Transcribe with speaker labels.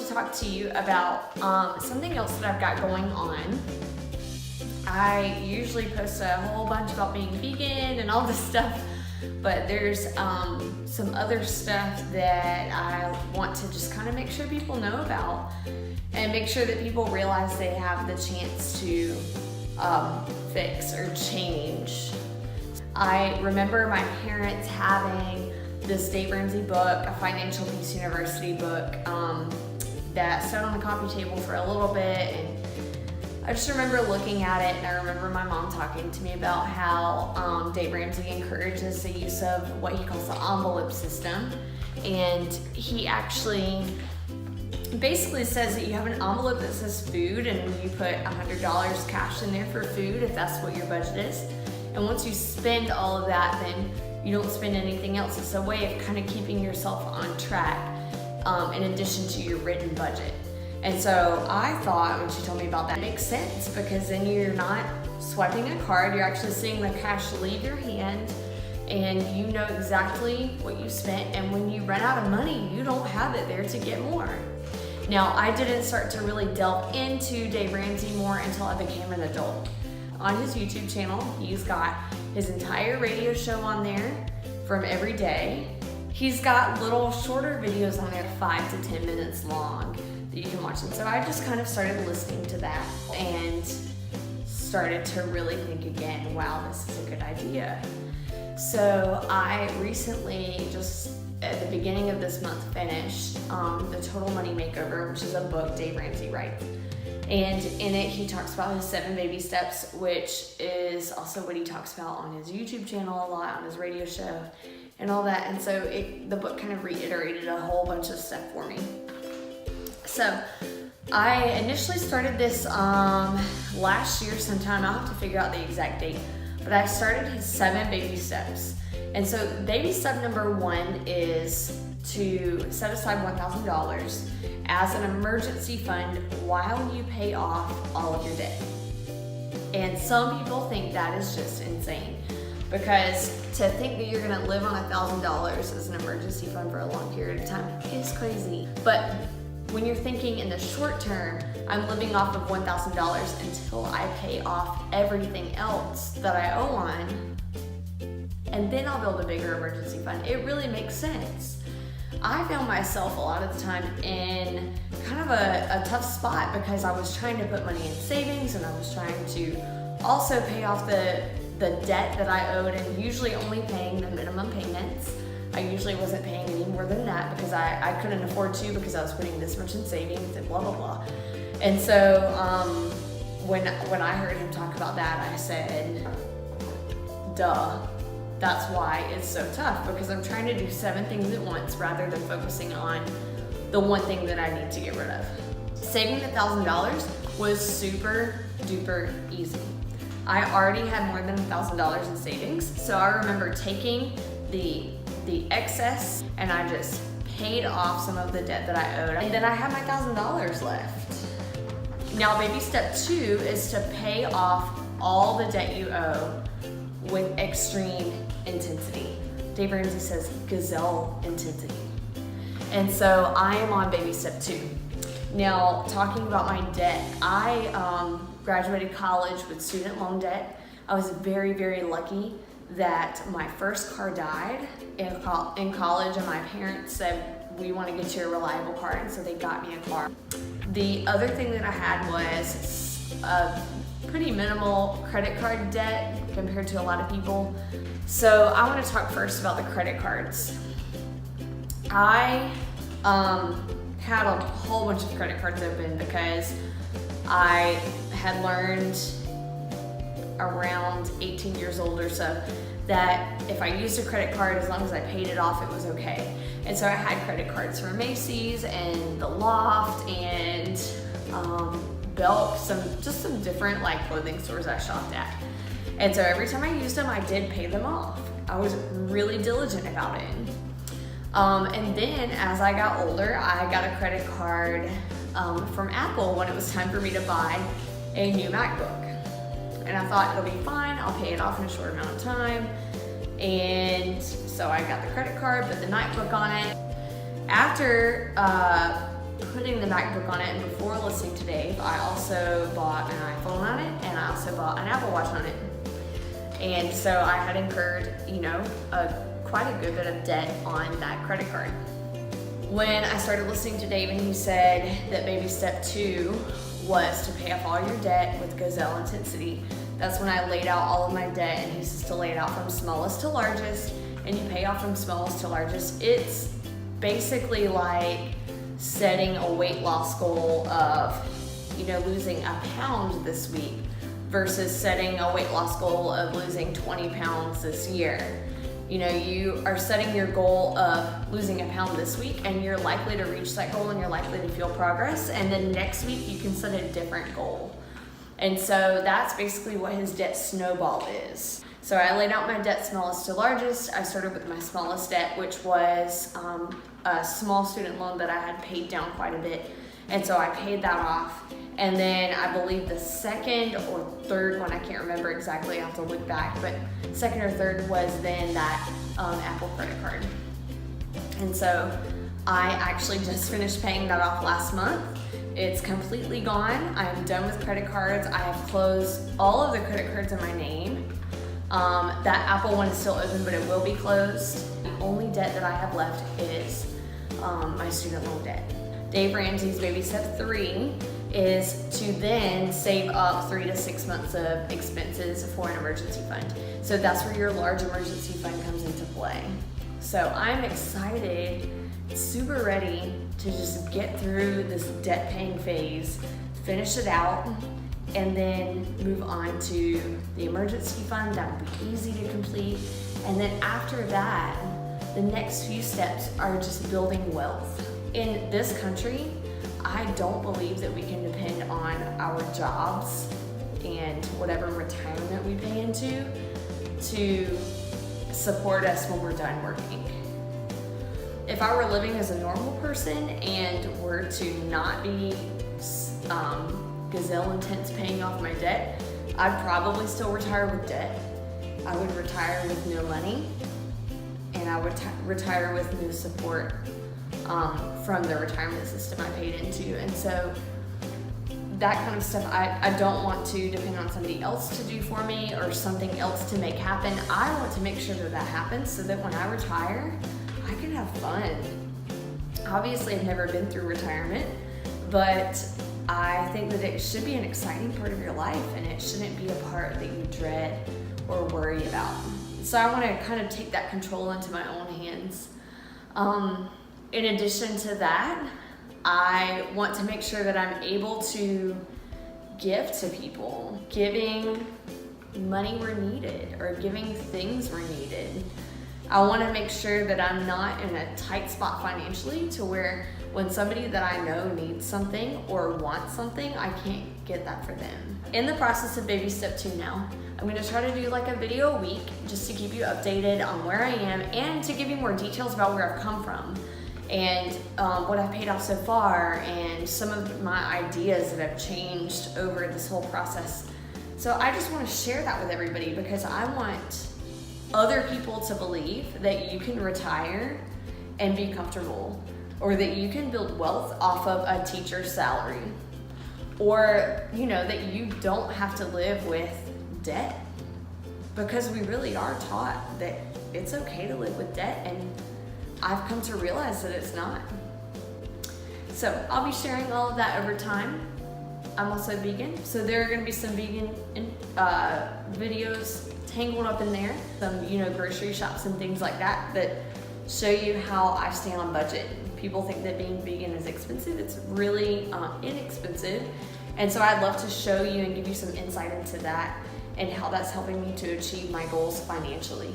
Speaker 1: to talk to you about something else that I've got going on. I usually post a whole bunch about being vegan and all this stuff, but there's some other stuff that I want to just kind of make sure people know about and make sure that people realize they have the chance to fix or change. I remember my parents having this Dave Ramsey book, a Financial Peace University book, that sat on the coffee table for a little bit, and I just remember looking at it, and I remember my mom talking to me about how Dave Ramsey encourages the use of what he calls the envelope system, and he actually basically says that you have an envelope that says food, and you put $100 cash in there for food if that's what your budget is, and once you spend all of that, then you don't spend anything else. It's a way of kind of keeping yourself on track in addition to your written budget. And so I thought, when she told me about that, it makes sense, because then you're not swiping a card, you're actually seeing the cash leave your hand, and you know exactly what you spent, and when you run out of money, you don't have it there to get more. Now, I didn't start to really delve into Dave Ramsey more until I became an adult. On his YouTube channel, he's got his entire radio show on there from every day. He's got little shorter videos on there, 5 to 10 minutes long, that you can watch. And so I just kind of started listening to that and started to really think again, wow, this is a good idea. So I recently, just at the beginning of this month, finished the Total Money Makeover, which is a book Dave Ramsey writes. And in it, he talks about his 7 baby steps, which is also what he talks about on his YouTube channel a lot, on his radio show, and all that. And so the book kind of reiterated a whole bunch of stuff for me. So I initially started this last year sometime. I'll have to figure out the exact date, but I started his 7 baby steps. And so baby step number 1 is to set aside $1,000 as an emergency fund while you pay off all of your debt. And some people think that is just insane, because to think that you're gonna live on $1,000 as an emergency fund for a long period of time is crazy. But when you're thinking in the short term, I'm living off of $1,000 until I pay off everything else that I owe on, and then I'll build a bigger emergency fund, it really makes sense. I found myself a lot of the time in kind of a tough spot, because I was trying to put money in savings, and I was trying to also pay off the debt that I owed, and usually only paying the minimum payments. I usually wasn't paying any more than that, because I couldn't afford to, because I was putting this much in savings and blah, blah, blah. And so when I heard him talk about that, I said, duh. That's why it's so tough, because I'm trying to do 7 things at once rather than focusing on the one thing that I need to get rid of. Saving $1,000 was super duper easy. I already had more than $1,000 in savings, so I remember taking the excess and I just paid off some of the debt that I owed, and then I had my $1,000 left. Now, baby step 2 is to pay off all the debt you owe with extreme intensity. Dave Ramsey says gazelle intensity. And so I am on baby step 2. Now, talking about my debt, I graduated college with student loan debt. I was very, very lucky that my first car died in college, and my parents said, we want to get you a reliable car, and so they got me a car. The other thing that I had was a pretty minimal credit card debt compared to a lot of people. So I want to talk first about the credit cards. I had a whole bunch of credit cards open because I had learned around 18 years old or so that if I used a credit card, as long as I paid it off, it was okay. And so I had credit cards for Macy's and the Loft and Belk, just some different like clothing stores I shopped at. And so every time I used them, I did pay them off. I was really diligent about it. And then as I got older, I got a credit card from Apple when it was time for me to buy a new MacBook. And I thought it'll be fine, I'll pay it off in a short amount of time. And so I got the credit card, put the MacBook on it. After putting the MacBook on it, and before listening to Dave, I also bought an iPhone on it, and I also bought an Apple Watch on it. And so I had incurred, you know, quite a good bit of debt on that credit card. When I started listening to Dave and he said that baby step 2 was to pay off all your debt with Gazelle Intensity, that's when I laid out all of my debt, and he says to lay it out from smallest to largest, and you pay off from smallest to largest. It's basically like setting a weight loss goal of, you know, losing a pound this week versus setting a weight loss goal of losing 20 pounds this year. You know, you are setting your goal of losing a pound this week, and you're likely to reach that goal and you're likely to feel progress. And then next week you can set a different goal. And so that's basically what his debt snowball is. So I laid out my debt smallest to largest. I started with my smallest debt, which was a small student loan that I had paid down quite a bit. And so I paid that off. And then I believe the second or third one, I can't remember exactly, I have to look back, but second or third was then that Apple credit card. And so I actually just finished paying that off last month. It's completely gone. I'm done with credit cards. I have closed all of the credit cards in my name. That Apple one is still open, but it will be closed. The only debt that I have left is my student loan debt. Dave Ramsey's Baby Step 3 is to then save up 3 to 6 months of expenses for an emergency fund. So that's where your large emergency fund comes into play. So I'm excited, super ready to just get through this debt paying phase, finish it out, and then move on to the emergency fund. That will be easy to complete. And then after that, the next few steps are just building wealth. In this country, I don't believe that we can depend on our jobs and whatever retirement we pay into to support us when we're done working. If I were living as a normal person and were to not be Gazelle Intense paying off my debt, I'd probably still retire with debt. I would retire with no money, and I would retire with no support from the retirement system I paid into. And so that kind of stuff, I don't want to depend on somebody else to do for me or something else to make happen. I want to make sure that that happens so that when I retire, I can have fun. Obviously, I've never been through retirement, but I think that it should be an exciting part of your life, and it shouldn't be a part that you dread or worry about. So I want to kind of take that control into my own hands. In addition to that, I want to make sure that I'm able to give to people, giving money where needed or giving things where needed. I want to make sure that I'm not in a tight spot financially to where when somebody that I know needs something or wants something, I can't get that for them. In the process of Baby Step 2 now, I'm going to try to do like a video a week just to keep you updated on where I am and to give you more details about where I've come from and what I've paid off so far and some of my ideas that have changed over this whole process. So I just want to share that with everybody because I want other people to believe that you can retire and be comfortable, or that you can build wealth off of a teacher's salary, or that you don't have to live with debt, because we really are taught that it's okay to live with debt, and I've come to realize that it's not. So I'll be sharing all of that over time. I'm also vegan, so there are going to be some vegan videos tangled up in there, some grocery shops and things like that that show you how I stay on budget. People think that being vegan is expensive. It's really inexpensive, and so I'd love to show you and give you some insight into that and how that's helping me to achieve my goals financially.